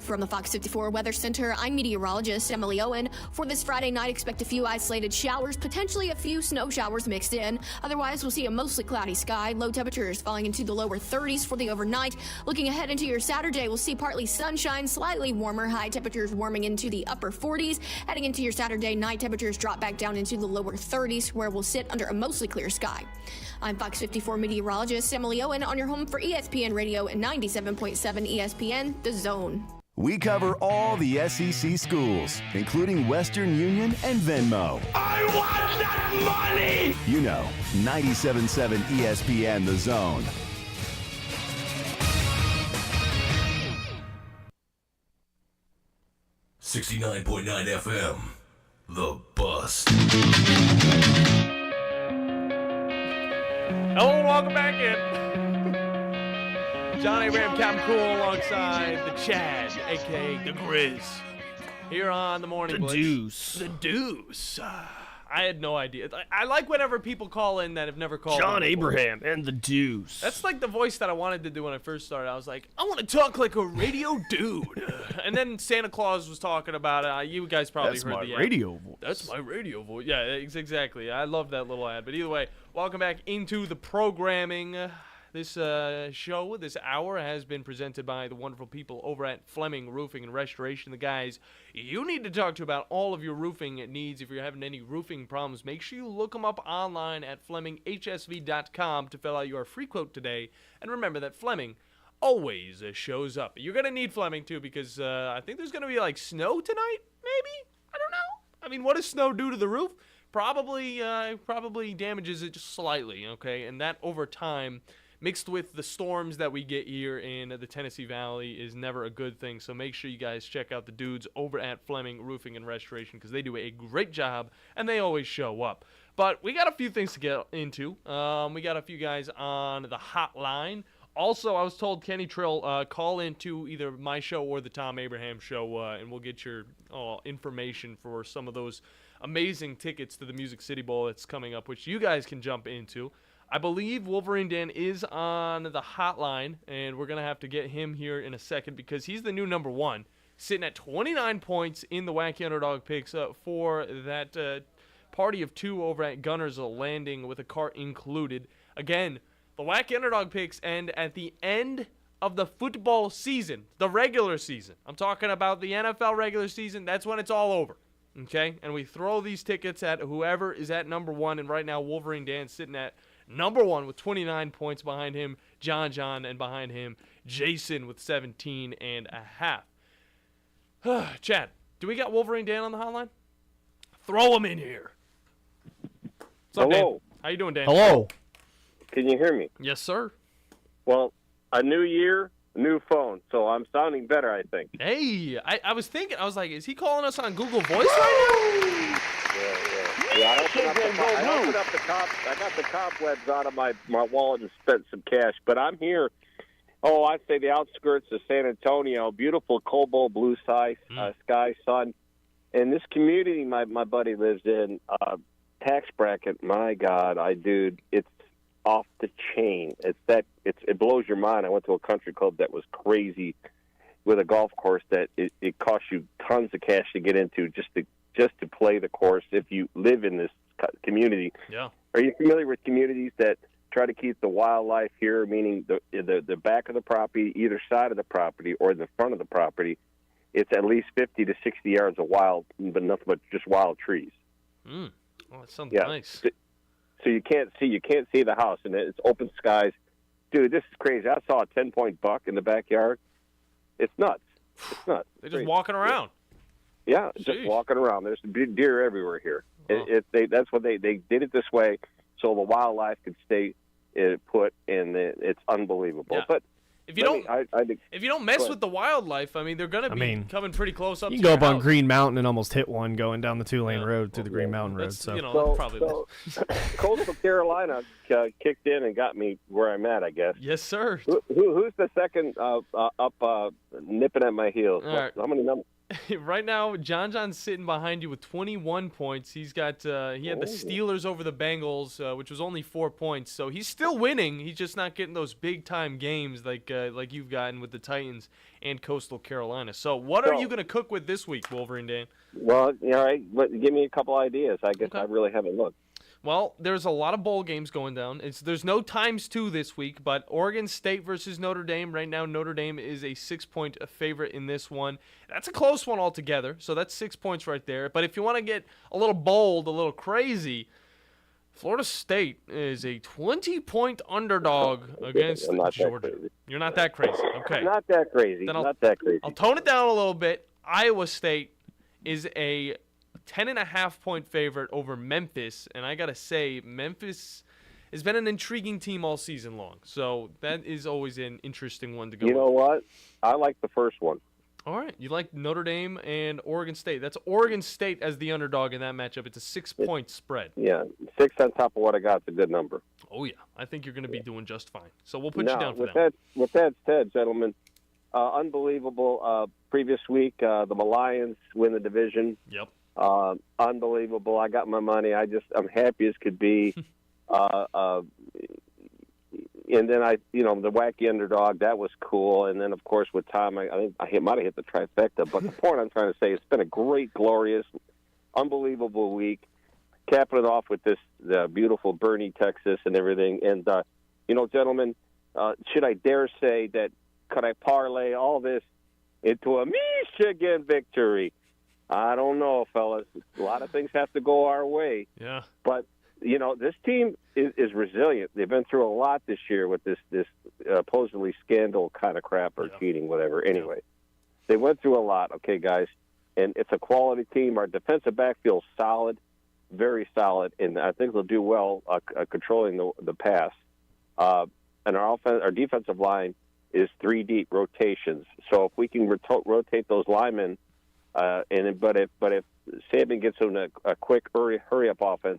From the Fox 54 Weather Center, I'm meteorologist Emily Owen. For this Friday night, expect a few isolated showers, potentially a few snow showers mixed in. Otherwise, we'll see a mostly cloudy sky, low temperatures falling into the lower 30s for the overnight. Looking ahead into your Saturday, we'll see partly sunshine, slightly warmer, high temperatures warming into the upper 40s. Heading into your Saturday night, temperatures drop back down into the lower 30s, where we'll sit under a mostly clear sky. I'm Fox 54 meteorologist Emily Owen on your home for ESPN Radio and 97.7 ESPN, The Zone. We cover all the SEC schools, including Western Union and Venmo. I want that money! You know, 97.7 ESPN, The Zone. $69.9 FM, The Bust. Hello and welcome back in. John Abraham, Captain Cool, alongside the Chad, a.k.a. the Grizz, here on the Morning Blitz. Deuce. The Deuce. I had no idea. I like whenever people call in that have never called John in before. Abraham and the Deuce. That's like the voice that I wanted to do when I first started. I was like, I want to talk like a radio dude. And then Santa Claus was talking about it. You guys probably That's heard my the ad. radio voice. That's my radio voice. Yeah, exactly. I love that little ad. But either way, welcome back into the programming. This show, this hour, has been presented by the wonderful people over at Fleming Roofing and Restoration. The guys you need to talk to about all of your roofing needs. If you're having any roofing problems, make sure you look them up online at FlemingHSV.com to fill out your free quote today. And remember that Fleming always shows up. You're going to need Fleming, too, because I think there's going to be, like, snow tonight, maybe? I don't know. I mean, what does snow do to the roof? Probably damages it just slightly, okay? And that, over time, mixed with the storms that we get here in the Tennessee Valley, is never a good thing. So make sure you guys check out the dudes over at Fleming Roofing and Restoration, because they do a great job and they always show up. But we got a few things to get into. We got a few guys on the hotline. Also, I was told Kenny Trill, call into either my show or the Tom Abraham show, and we'll get your information for some of those amazing tickets to the Music City Bowl that's coming up, which you guys can jump into. I believe Wolverine Dan is on the hotline, and we're going to have to get him here in a second because he's the new number one, sitting at 29 points in the Wacky Underdog picks for that party of two over at Gunner's Landing with a cart included. Again, the Wacky Underdog picks end at the end of the football season, the regular season. I'm talking about the NFL regular season. That's when it's all over, okay? And we throw these tickets at whoever is at number one, and right now Wolverine Dan's sitting at number one with 29 points, behind him John, and behind him Jason with 17.5. Chad, do we got Wolverine Dan on the hotline? Throw him in here. What's up, Hello. Dan? How you doing, Dan? Hello. Can you hear me? Yes, sir. Well, a new year, new phone, so I'm sounding better, I think. Hey, I was thinking, I was like, is he calling us on Google Voice right now? Yeah, I got the cobwebs out of my wallet and spent some cash, but I'm here. Oh, I'd say the outskirts of San Antonio, beautiful cobalt blue sky, sun. And this community my buddy lives in, tax bracket, my God, dude, it's off the chain. It blows your mind. I went to a country club that was crazy with a golf course that it costs you tons of cash to get into just to play the course if you live in this community. Yeah. Are you familiar with communities that try to keep the wildlife here, meaning the back of the property, either side of the property or the front of the property? It's at least 50 to 60 yards of wild, but nothing but just wild trees. Oh, that sounds Yeah. nice. So you can't see the house, and it's open skies. Dude, this is crazy. I saw a 10-point buck in the backyard. It's nuts. It's nuts. They're just walking around. Yeah, Jeez. just walking around. There's deer everywhere here. That's what they did it this way so the wildlife could stay put, and it's unbelievable. Yeah. But If you don't mess with the wildlife, I mean, they're going to be coming pretty close up. You to can go your up on house. Green Mountain and almost hit one going down the 2-lane road through the Green Mountain Road. So, so Coastal Carolina kicked in and got me where I'm at, I guess. Yes, sir. Who's the second up nipping at my heels? All right. How many numbers? Right now, John's sitting behind you with 21 points. He's got he had the Steelers over the Bengals, which was only 4 points. So he's still winning. He's just not getting those big time games like you've gotten with the Titans and Coastal Carolina. So what are you going to cook with this week, Wolverine Dan? Well, all right. Give me a couple ideas. I guess I really haven't looked. Well, there's a lot of bowl games going down. There's no ×2 this week, but Oregon State versus Notre Dame. Right now, Notre Dame is a 6-point favorite in this one. That's a close one altogether, so that's 6 points right there. But if you want to get a little bold, a little crazy, Florida State is a 20-point underdog against Georgia. You're not that crazy. Okay. Not that crazy. Then Not that crazy. I'll tone it down a little bit. Iowa State is a 10.5-point favorite over Memphis, and I gotta say, Memphis has been an intriguing team all season long. So that is always an interesting one to go. You know what? I like the first one. All right, you like Notre Dame and Oregon State. That's Oregon State as the underdog in that matchup. It's a 6-point spread. Yeah, 6 on top of what I got is a good number. Oh yeah, I think you're gonna be doing just fine. So we'll put you down for with that. With that said, gentlemen, unbelievable. Previous week, the Lions win the division. Yep. Unbelievable. I got my money. I'm happy as could be. And then the wacky underdog, that was cool. And then, of course, with Tom, I think I might have hit the trifecta. But the point I'm trying to say, it's been a great, glorious, unbelievable week. Capping it off with this beautiful Bernie, Texas, and everything. And, gentlemen, should I dare say that could I parlay all this into a Michigan victory? I don't know, fellas. A lot of things have to go our way. Yeah. But, this team is resilient. They've been through a lot this year with this supposedly scandal kind of crap or cheating, whatever. Anyway, they went through a lot, okay, guys? And it's a quality team. Our defensive backfield's solid, very solid, and I think they'll do well controlling the pass. And our defensive line is 3 deep rotations. So if we can rotate those linemen, but if Saban gets on a quick hurry up offense,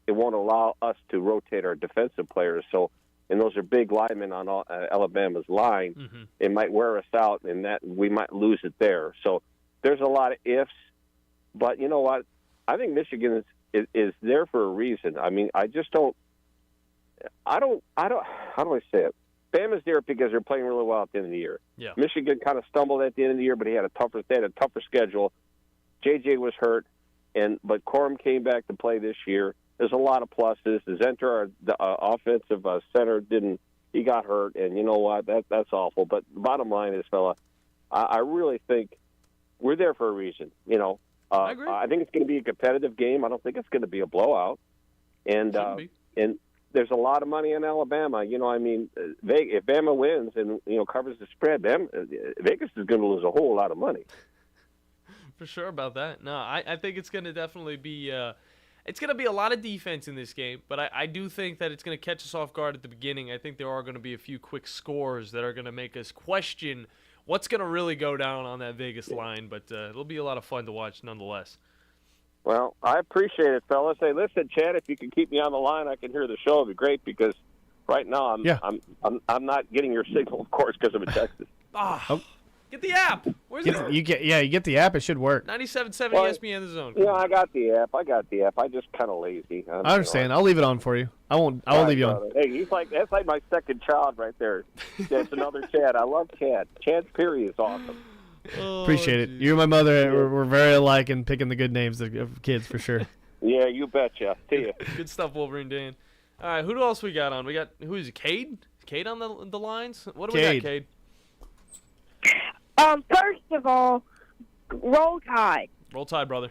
it won't allow us to rotate our defensive players. So, and those are big linemen on Alabama's line. Mm-hmm. It might wear us out, and that we might lose it there. So there's a lot of ifs. But you know what? I think Michigan is there for a reason. I mean, I just don't. How do I say it? Bama's there because they're playing really well at the end of the year. Yeah. Michigan kind of stumbled at the end of the year, but they had a tougher schedule. JJ was hurt, but Corum came back to play this year. There's a lot of pluses. The Zenter, the offensive center, he got hurt, and you know what? That's awful. But the bottom line is, fella, I really think we're there for a reason. I agree. I think it's going to be a competitive game. I don't think it's going to be a blowout. And there's a lot of money in Alabama. If Bama wins and covers the spread, Vegas is going to lose a whole lot of money. For sure about that. No, I think it's going to definitely be it's going to be a lot of defense in this game, but I do think that it's going to catch us off guard at the beginning. I think there are going to be a few quick scores that are going to make us question what's going to really go down on that Vegas line, but it'll be a lot of fun to watch nonetheless. Well, I appreciate it, fellas. Hey, listen, Chad, if you can keep me on the line, I can hear the show. It'd be great because right now I'm not getting your signal, of course, because I'm in Texas. Get the app. Where's it? You get the app. It should work. 97.7 Well, ESPN The Zone. Yeah, I got the app. I just kind of lazy. I understand. I'll leave it on for you. I won't leave you on. Hey, that's like my second child right there. That's another Chad. I love Chad. Chad's Perry is awesome. Appreciate it. You and my mother we're very alike in picking the good names of kids for sure. Yeah, you betcha. See ya. Good stuff, Wolverine Dan. All right, who else we got on? We got who is it? Cade? Cade on the lines? What do we got, Cade? First of all, Roll Tide. Roll Tide, brother.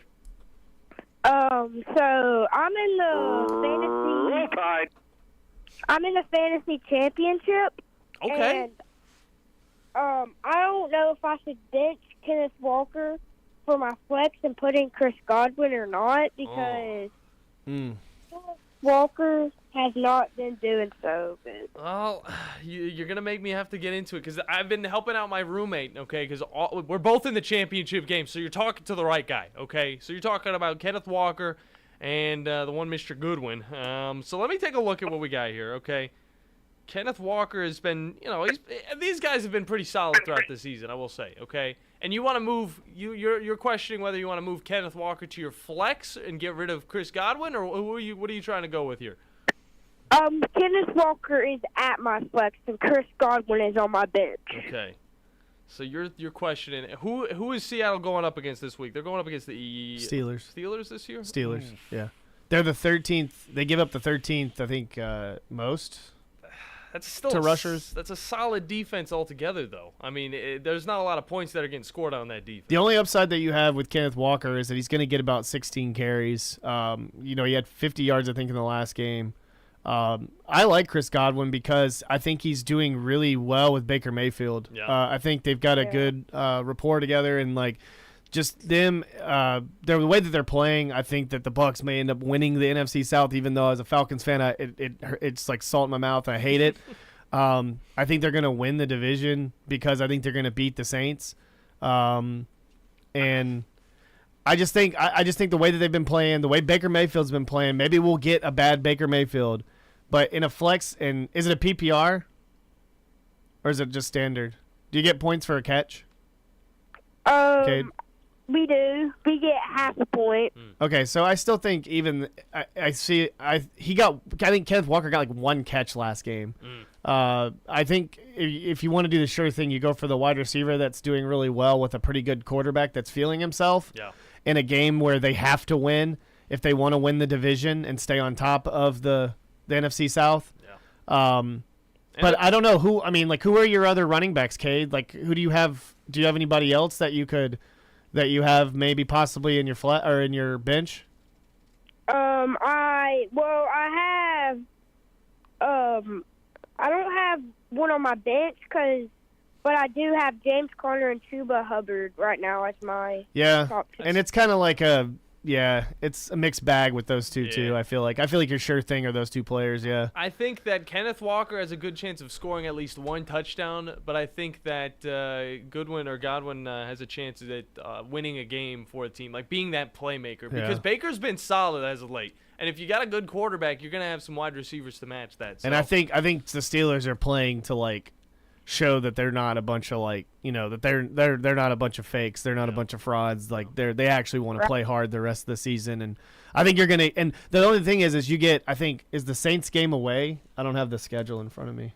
So I'm in the fantasy. Roll Tide. I'm in the fantasy championship. Okay. And I don't know if I should bench Kenneth Walker for my flex and put in Chris Godwin or not because Kenneth Walker has not been doing so good. Well, you're going to make me have to get into it because I've been helping out my roommate, okay, because we're both in the championship game, so you're talking to the right guy, okay? So you're talking about Kenneth Walker and the one Mr. Goodwin. So let me take a look at what we got here, okay? Kenneth Walker has been, these guys have been pretty solid throughout the season, I will say, okay? And you want to move, you're questioning whether you want to move Kenneth Walker to your flex and get rid of Chris Godwin, or what are you trying to go with here? Kenneth Walker is at my flex, and Chris Godwin is on my bench. Okay. So you're questioning who is Seattle going up against this week? They're going up against the Steelers. Steelers this year? Steelers, yeah. They're the 13th. They give up the 13th, I think, most. That's still to rushers. That's a solid defense altogether, though. I mean, there's not a lot of points that are getting scored on that defense. The only upside that you have with Kenneth Walker is that he's going to get about 16 carries. He had 50 yards, I think, in the last game. I like Chris Godwin because I think he's doing really well with Baker Mayfield. Yeah. I think they've got a good rapport together, and just them, the way that they're playing, I think that the Bucs may end up winning the NFC South. Even though as a Falcons fan, it's like salt in my mouth. I hate it. I think they're going to win the division because I think they're going to beat the Saints. And I just think the way that they've been playing, the way Baker Mayfield's been playing, maybe we'll get a bad Baker Mayfield, but in a flex, and is it a PPR or is it just standard? Do you get points for a catch? Okay. We do. We get half a point. Okay, so I still think I think Kenneth Walker got one catch last game. I think if you want to do the sure thing, you go for the wide receiver that's doing really well with a pretty good quarterback that's feeling himself. Yeah. In a game where they have to win if they want to win the division and stay on top of the NFC South. Yeah. But I don't know who. I mean, who are your other running backs, Cade? Who do you have? Do you have anybody else that you have maybe possibly in your flat or in your bench? I don't have one on my bench but I do have James Conner and Chuba Hubbard right now as my top two. And it's kind of it's a mixed bag with those two too. I feel like your sure thing are those two players. Yeah. I think that Kenneth Walker has a good chance of scoring at least one touchdown, but I think that Godwin has a chance at winning a game for a team, being that playmaker, because Baker's been solid as of late. And if you got a good quarterback, you're going to have some wide receivers to match that. So. And I think the Steelers are playing to show that they're not a bunch of that they're not a bunch of fakes. They're not a bunch of frauds. They actually want to play hard the rest of the season. And I think you're gonna. And the only thing is you get. I think is the Saints game away. I don't have the schedule in front of me.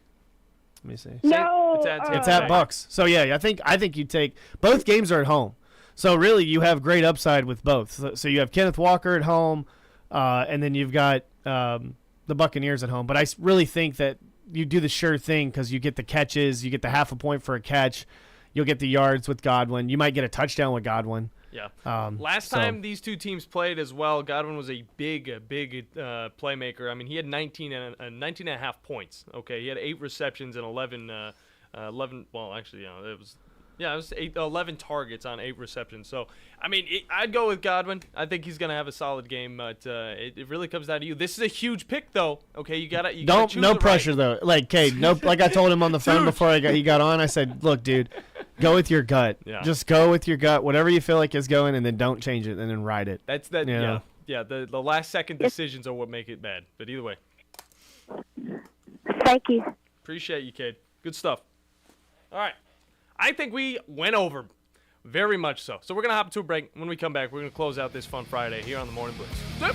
Let me see. No, it's at Bucs. So yeah, I think you take both games are at home. So really, you have great upside with both. So you have Kenneth Walker at home, and then you've got the Buccaneers at home. But I really think that you do the sure thing because you get the catches, you get the half a point for a catch, you'll get the yards with Godwin. You might get a touchdown with Godwin. Yeah. Last time these two teams played as well, Godwin was a big playmaker. I mean, he had 19 and a half points. Okay, he had 8 receptions and 11. Well, actually, it was 11 targets on 8 receptions. So, I mean, I'd go with Godwin. I think he's going to have a solid game, but it really comes down to you. This is a huge pick, though. Okay, you gotta choose no pressure though. Cade, like I told him on the phone before he got on. I said, look, dude, go with your gut. Yeah. Just go with your gut. Whatever you feel like is going, and then don't change it, and then ride it. That's that. Yeah. Yeah. The last second decisions are what make it bad. But either way. Thank you. Appreciate you, Cade. Good stuff. All right. I I think we went over very much so. So we're going to hop to a break. When we come back, we're going to close out this fun Friday here on the Morning Blitz. Zip.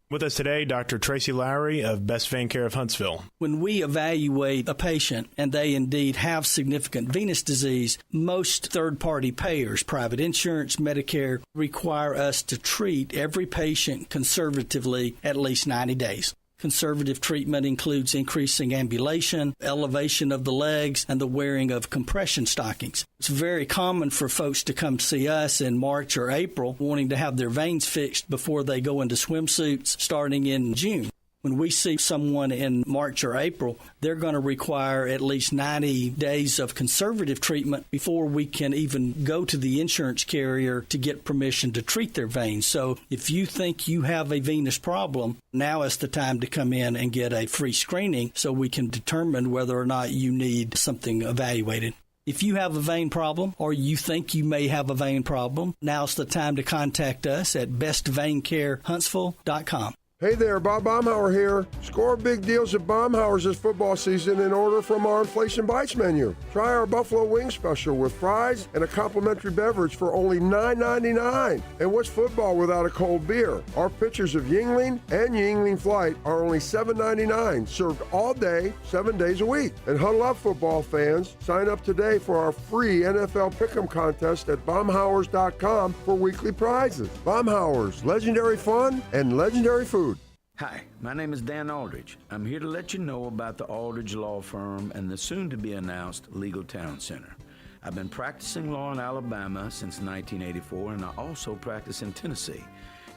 With us today, Dr. Tracy Lowery of Best Vein Care of Huntsville. When we evaluate a patient and they indeed have significant venous disease, most third-party payers, private insurance, Medicare, require us to treat every patient conservatively at least 90 days. Conservative treatment includes increasing ambulation, elevation of the legs, and the wearing of compression stockings. It's very common for folks to come see us in March or April wanting to have their veins fixed before they go into swimsuits starting in June. When we see someone in March or April, they're going to require at least 90 days of conservative treatment before we can even go to the insurance carrier to get permission to treat their veins. So if you think you have a venous problem, now is the time to come in and get a free screening so we can determine whether or not you need something evaluated. If you have a vein problem or you think you may have a vein problem, now's the time to contact us at bestveincarehuntsville.com. Hey there, Bob Baumhauer here. Score big deals at Baumhauer's this football season and order from our Inflation Bites menu. Try our Buffalo Wing Special with fries and a complimentary beverage for only $9.99. And what's football without a cold beer? Our pitchers of Yingling and Yingling Flight are only $7.99, served all day, 7 days a week. And huddle up, football fans. Sign up today for our free NFL Pick'em contest at Baumhauers.com for weekly prizes. Baumhauers, legendary fun and legendary food. Hi, my name is Dan Aldridge. I'm here to let you know about the Aldridge Law Firm and the soon-to-be-announced Legal Town Center. I've been practicing law in Alabama since 1984, and I also practice in Tennessee.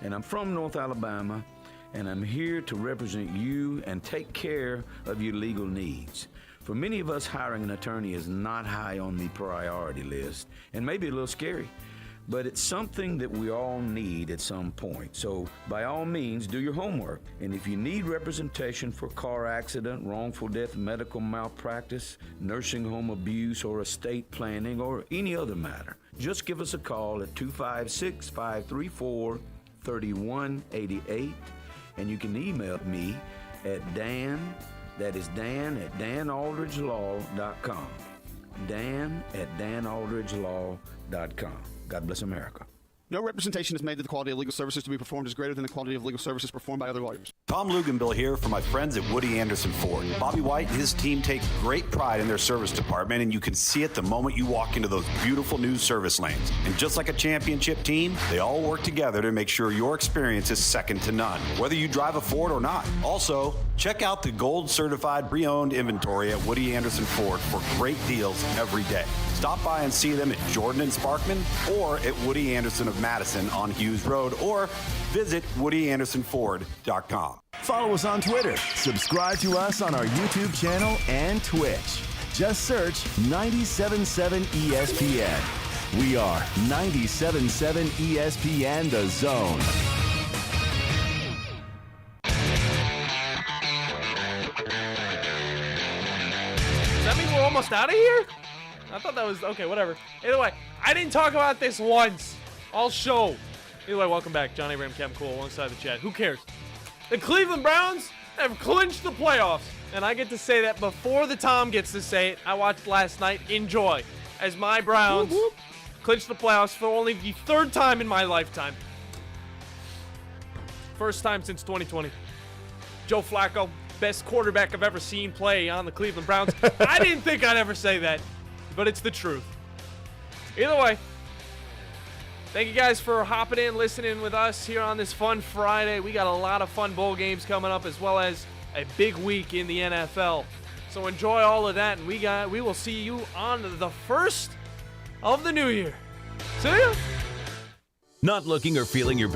And I'm from North Alabama, and I'm here to represent you and take care of your legal needs. For many of us, hiring an attorney is not high on the priority list, and maybe a little scary. But it's something that we all need at some point. So by all means, do your homework. And if you need representation for car accident, wrongful death, medical malpractice, nursing home abuse, or estate planning, or any other matter, just give us a call at 256-534-3188. And you can email me at Dan, that is Dan at danaldridgelaw.com. Dan at danaldridgelaw.com. God bless America. No representation is made that the quality of legal services to be performed is greater than the quality of legal services performed by other lawyers. Tom Luganbill here for my friends at Woody Anderson Ford. Bobby White and his team take great pride in their service department, and you can see it the moment you walk into those beautiful new service lanes. And just like a championship team, they all work together to make sure your experience is second to none, whether you drive a Ford or not. Also, check out the gold certified pre-owned inventory at Woody Anderson Ford for great deals every day. Stop by and see them at Jordan and Sparkman or at Woody Anderson of Madison on Hughes Road, or visit WoodyAndersonFord.com. Follow us on Twitter. Subscribe to us on our YouTube channel and Twitch. Just search 97.7 ESPN. We are 97.7 ESPN The Zone. Does that mean we're almost out of here? I thought that was okay, whatever. Either way, I didn't talk about this once all show. Either way, welcome back. John Abraham, Captain Cool alongside the chat. Who cares? The Cleveland Browns have clinched the playoffs, and I get to say that before the Tom gets to say it. I watched last night. Enjoy. As my Browns clinched the playoffs for only the third time in my lifetime. First time since 2020. Joe Flacco, best quarterback I've ever seen play on the Cleveland Browns. I didn't think I'd ever say that, but it's the truth. Either way, thank you guys for hopping in, listening with us here on this fun Friday. We got a lot of fun bowl games coming up, as well as a big week in the NFL. So enjoy all of that, and we will see you on the 1st of the new year. See ya! Not looking or feeling your